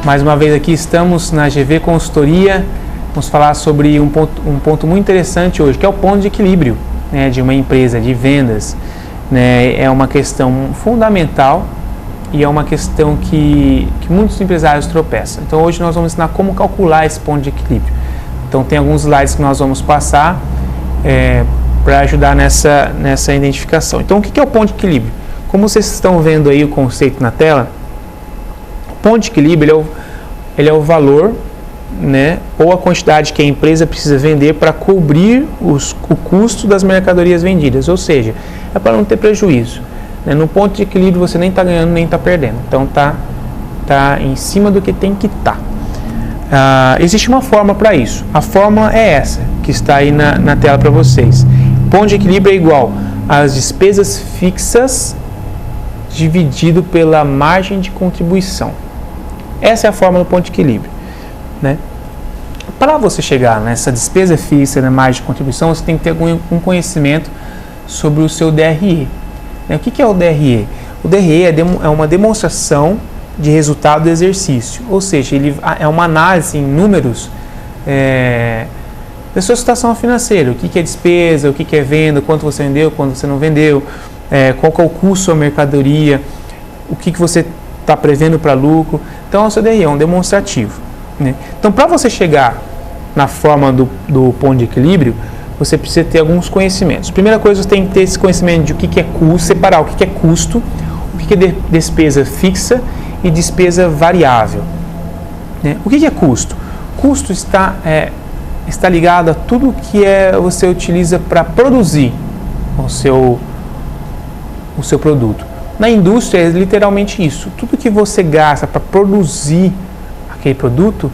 Mais uma vez aqui estamos na GV Consultoria. Vamos falar sobre um ponto muito interessante hoje, que é o ponto de equilíbrio, né, de uma empresa, de vendas. Né, é uma questão fundamental e é uma questão que muitos empresários tropeçam. Então hoje nós vamos ensinar como calcular esse ponto de equilíbrio. Então tem alguns slides que nós vamos passar para ajudar nessa identificação. Então o que é o ponto de equilíbrio? Como vocês estão vendo aí o conceito na tela, o ponto de equilíbrio ele é o valor, né, ou a quantidade que a empresa precisa vender para cobrir o custo das mercadorias vendidas, ou seja, é para não ter prejuízo. Né? No ponto de equilíbrio você nem está ganhando nem está perdendo, então tá em cima do que tem que estar. Existe uma fórmula para isso, a fórmula é essa, que está aí na tela para vocês. Ponto de equilíbrio é igual às despesas fixas dividido pela margem de contribuição. Essa é a fórmula do ponto de equilíbrio. Né? Para você chegar nessa despesa fixa, na margem de contribuição, você tem que ter um conhecimento sobre o seu DRE. Né? O que é o DRE? O DRE é uma demonstração de resultado do exercício, ou seja, ele é uma análise em números da sua situação financeira, o que é despesa, o que é venda, quanto você vendeu, quanto você não vendeu, qual que é o custo da mercadoria, o que você está prevendo para lucro. Então, o seu DRE é um demonstrativo. Né? Então, para você chegar na forma do ponto de equilíbrio, você precisa ter alguns conhecimentos. Primeira coisa, você tem que ter esse conhecimento de o que é custo, separar o que é custo, o que é despesa fixa e despesa variável. Né? O que é custo? Custo está ligado a tudo que você utiliza para produzir o seu produto. Na indústria é literalmente isso. Tudo que você gasta para produzir aquele produto,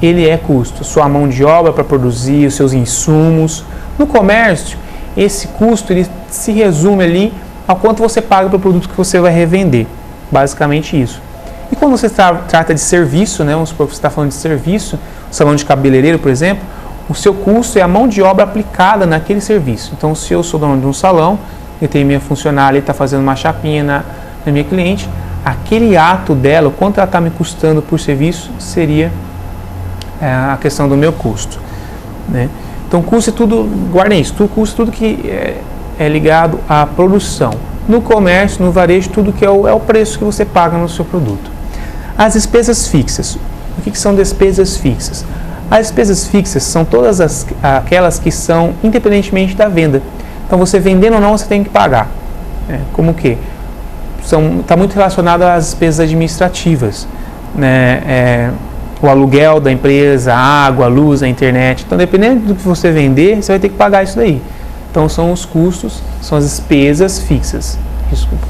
ele é custo. Sua mão de obra para produzir, os seus insumos. No comércio, esse custo ele se resume ali ao quanto você paga para o produto que você vai revender. Basicamente isso. E quando você trata de serviço, né, vamos supor que você está falando de serviço, salão de cabeleireiro, por exemplo, o seu custo é a mão de obra aplicada naquele serviço. Então, se eu sou dono de um salão, eu tenho minha funcionária, está fazendo uma chapinha na minha cliente, aquele ato dela, o quanto ela está me custando por serviço, seria a questão do meu custo. Né? Então, custo é tudo, guardem isso, custo é tudo que é ligado à produção. No comércio, no varejo, tudo que é o preço que você paga no seu produto. As despesas fixas. O que são despesas fixas? As despesas fixas são todas aquelas que são independentemente da venda. Então, você vendendo ou não, você tem que pagar. Como o quê? Está muito relacionado às despesas administrativas. Né? O aluguel da empresa, a água, a luz, a internet. Então, dependendo do que você vender, você vai ter que pagar isso daí. Então, são os custos, são as despesas fixas. Desculpa.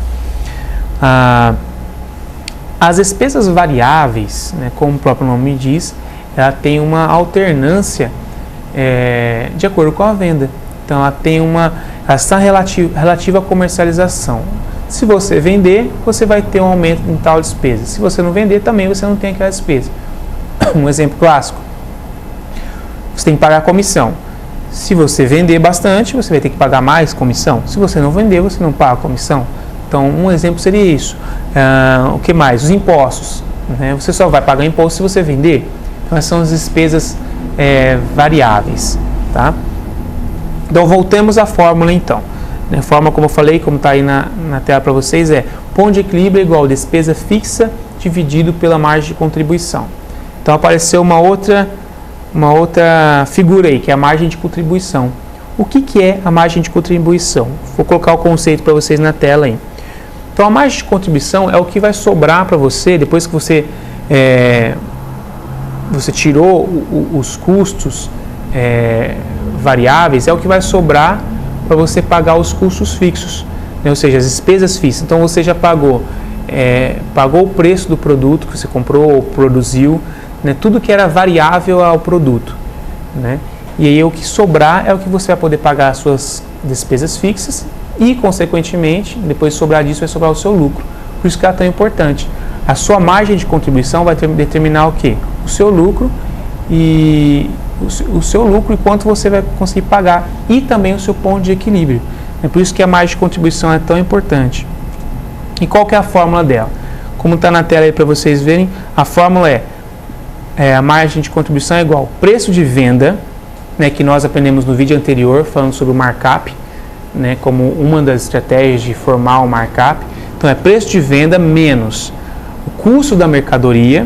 As despesas variáveis, né, como o próprio nome diz, ela tem uma alternância de acordo com a venda. Então, ela está relativa à comercialização. Se você vender, você vai ter um aumento em tal despesa. Se você não vender, também você não tem aquela despesa. Um exemplo clássico. Você tem que pagar a comissão. Se você vender bastante, você vai ter que pagar mais comissão. Se você não vender, você não paga a comissão. Então, um exemplo seria isso. O que mais? Os impostos. Né? Você só vai pagar imposto se você vender. Então, essas são as despesas variáveis. Tá? Então, voltemos à fórmula, então. A fórmula, como eu falei, como está aí na tela para vocês, é ponto de equilíbrio igual despesa fixa dividido pela margem de contribuição. Então, apareceu uma outra figura aí, que é a margem de contribuição. O que é a margem de contribuição? Vou colocar o conceito para vocês na tela aí. Então, a margem de contribuição é o que vai sobrar para você, depois que você tirou os custos variáveis, é o que vai sobrar para você pagar os custos fixos, né? Ou seja, as despesas fixas. Então, você já pagou o preço do produto que você comprou ou produziu, né? Tudo que era variável ao produto, né? E aí o que sobrar é o que você vai poder pagar as suas despesas fixas e, consequentemente, depois de sobrar disso, vai sobrar o seu lucro. Por isso que é tão importante. A sua margem de contribuição vai determinar o quê? O seu lucro e quanto você vai conseguir pagar e também o seu ponto de equilíbrio. É por isso que a margem de contribuição é tão importante. E qual que é a fórmula dela? Como está na tela aí para vocês verem, a fórmula é a margem de contribuição é igual ao preço de venda, né, que nós aprendemos no vídeo anterior, falando sobre o markup, né, como uma das estratégias de formar o markup. Então, é preço de venda menos o custo da mercadoria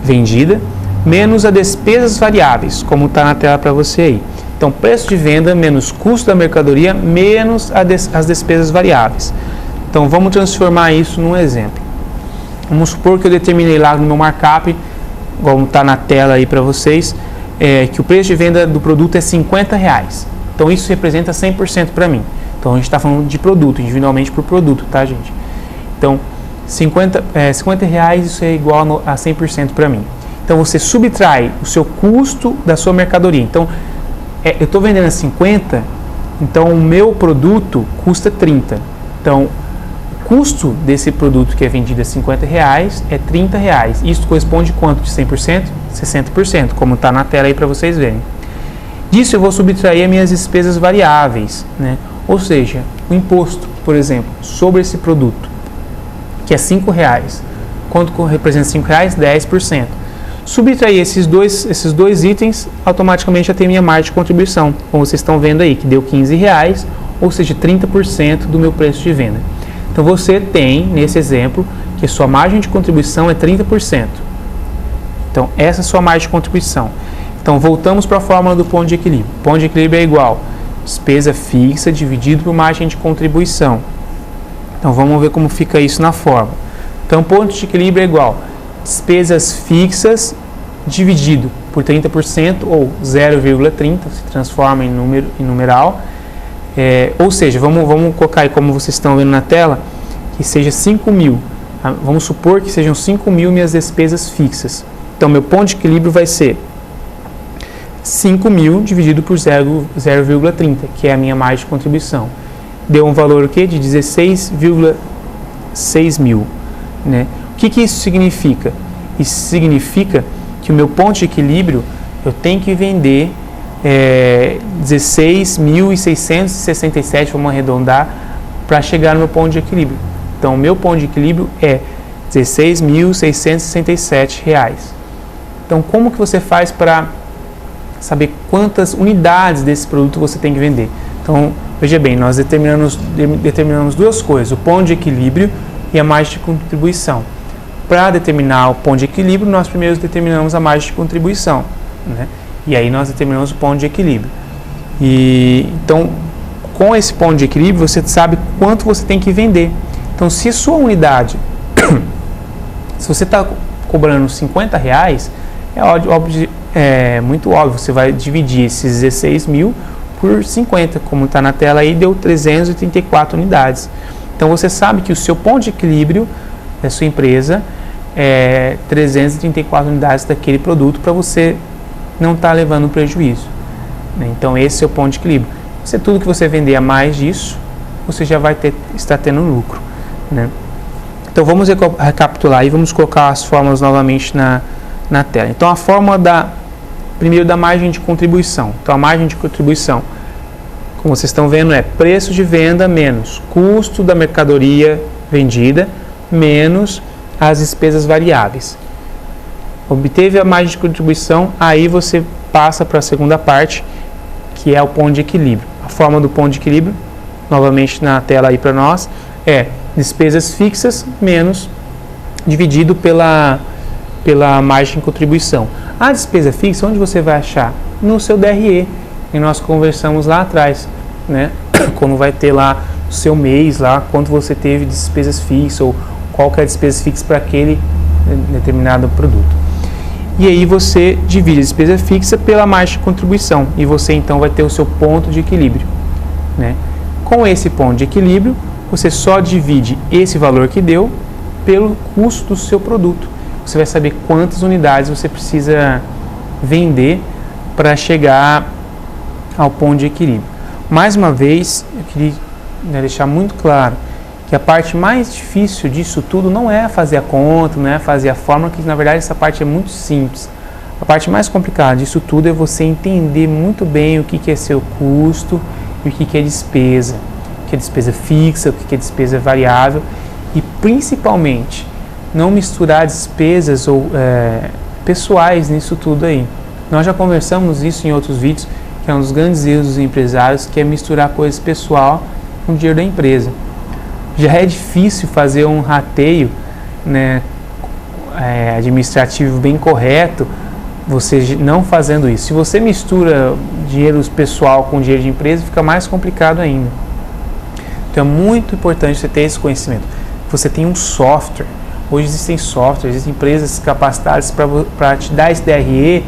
vendida, menos as despesas variáveis, como está na tela para você aí. Então, preço de venda menos custo da mercadoria, menos as despesas variáveis. Então, vamos transformar isso num exemplo. Vamos supor que eu determinei lá no meu markup, como está na tela aí para vocês, que o preço de venda do produto é R$50. Então, isso representa 100% para mim. Então, a gente está falando de produto, individualmente por produto, tá, gente? Então, R$50, isso é igual a 100% para mim. Então, você subtrai o seu custo da sua mercadoria. Então, eu estou vendendo a 50, então o meu produto custa 30. Então, o custo desse produto que é vendido a R$50 é R$30. Isso corresponde a quanto de 100%? 60%, como está na tela aí para vocês verem. Disso eu vou subtrair as minhas despesas variáveis, né? Ou seja, o imposto, por exemplo, sobre esse produto, que é R$5. Quanto representa R$5? 10%. Subtrair esses dois itens, automaticamente já tem minha margem de contribuição, como vocês estão vendo aí, que deu R$15, ou seja, 30% do meu preço de venda. Então, você tem, nesse exemplo, que a sua margem de contribuição é 30%. Então, essa é a sua margem de contribuição. Então, voltamos para a fórmula do ponto de equilíbrio. O ponto de equilíbrio é igual a despesa fixa dividido por margem de contribuição. Então, vamos ver como fica isso na fórmula. Então, ponto de equilíbrio é igual despesas fixas dividido por 30%, ou 0,30, se transforma em numeral. Ou seja, vamos colocar aí, como vocês estão vendo na tela, que seja 5.000. Vamos supor que sejam 5.000 minhas despesas fixas. Então, meu ponto de equilíbrio vai ser 5.000 dividido por 0,30, que é a minha margem de contribuição. Deu um valor o quê? De 16,6 mil, né? O que isso significa? Isso significa que o meu ponto de equilíbrio, eu tenho que vender 16.667, vamos arredondar, para chegar no meu ponto de equilíbrio. Então, o meu ponto de equilíbrio é R$16.667. Então, como que você faz para saber quantas unidades desse produto você tem que vender? Então, veja bem, nós determinamos duas coisas, o ponto de equilíbrio e a margem de contribuição. Para determinar o ponto de equilíbrio, nós primeiro determinamos a margem de contribuição, né? E aí nós determinamos o ponto de equilíbrio. Então, com esse ponto de equilíbrio, você sabe quanto você tem que vender. Então, se a sua unidade, se você está cobrando R$50, é muito óbvio, você vai dividir esses 16 mil por 50, como está na tela aí, deu 334 unidades. Então, você sabe que o seu ponto de equilíbrio da sua empresa é 334 unidades daquele produto para você não estar levando prejuízo, né? Então, esse é o ponto de equilíbrio. Se tudo que você vender a mais disso, você já vai estar tendo lucro, né? Então, vamos recapitular e vamos colocar as fórmulas novamente na tela. Então, a fórmula primeiro da margem de contribuição. Então, a margem de contribuição, como vocês estão vendo, é preço de venda menos custo da mercadoria vendida menos as despesas variáveis. Obteve a margem de contribuição, aí você passa para a segunda parte, que é o ponto de equilíbrio. A forma do ponto de equilíbrio, novamente na tela aí para nós, é despesas fixas menos dividido pela margem de contribuição. A despesa fixa, onde você vai achar? No seu DRE, que nós conversamos lá atrás, né? Quando vai ter lá o seu mês, lá quanto você teve de despesas fixas, ou qual que é a despesa fixa para aquele determinado produto. E aí você divide a despesa fixa pela margem de contribuição, e você então vai ter o seu ponto de equilíbrio, né? Com esse ponto de equilíbrio, você só divide esse valor que deu pelo custo do seu produto. Você vai saber quantas unidades você precisa vender para chegar ao ponto de equilíbrio. Mais uma vez, eu queria deixar muito claro que a parte mais difícil disso tudo não é fazer a conta, não é fazer a fórmula, que na verdade essa parte é muito simples. A parte mais complicada disso tudo é você entender muito bem o que é seu custo e o que é despesa. O que é despesa fixa, o que é despesa variável. e principalmente não misturar despesas ou pessoais nisso tudo aí. Nós já conversamos isso em outros vídeos, que é um dos grandes erros dos empresários, que é misturar coisas pessoal com o dinheiro da empresa. Já é difícil fazer um rateio, né, administrativo bem correto, você não fazendo isso. Se você mistura dinheiro pessoal com dinheiro de empresa, fica mais complicado ainda. Então é muito importante você ter esse conhecimento. Você tem um software. Hoje existem softwares, existem empresas capacitadas para te dar esse DRE.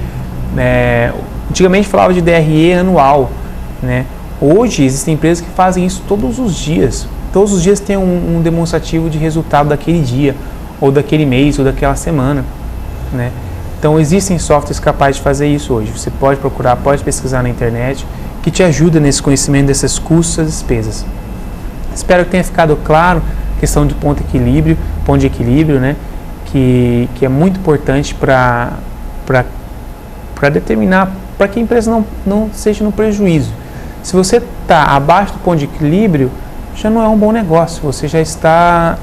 Antigamente falava de DRE anual, né? Hoje existem empresas que fazem isso todos os dias. Todos os dias tem um demonstrativo de resultado daquele dia, ou daquele mês, ou daquela semana, né? Então existem softwares capazes de fazer isso hoje. Você pode procurar, pode pesquisar na internet, que te ajuda nesse conhecimento dessas custos e despesas. Espero que tenha ficado claro a questão de ponto de equilíbrio, né? Que é muito importante para determinar, para que a empresa não seja no prejuízo. Se você está abaixo do ponto de equilíbrio, já não é um bom negócio, você já está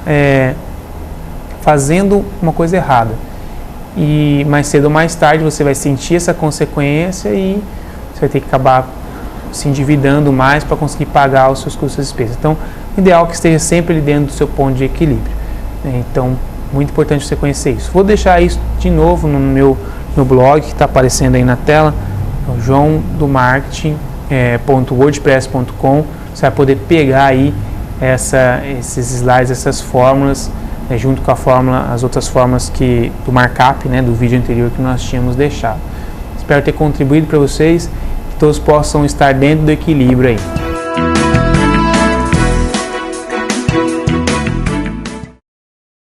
fazendo uma coisa errada. E mais cedo ou mais tarde você vai sentir essa consequência e você vai ter que acabar se endividando mais para conseguir pagar os seus custos e despesas. Então, o ideal é que esteja sempre ali dentro do seu ponto de equilíbrio, né? Então, muito importante você conhecer isso. Vou deixar isso de novo no meu blog, que está aparecendo aí na tela, joãodomarketing.wordpress.com. Você vai poder pegar aí esses slides, essas fórmulas, junto com as outras fórmulas do markup, né, do vídeo anterior que nós tínhamos deixado. Espero ter contribuído para vocês, que todos possam estar dentro do equilíbrio aí.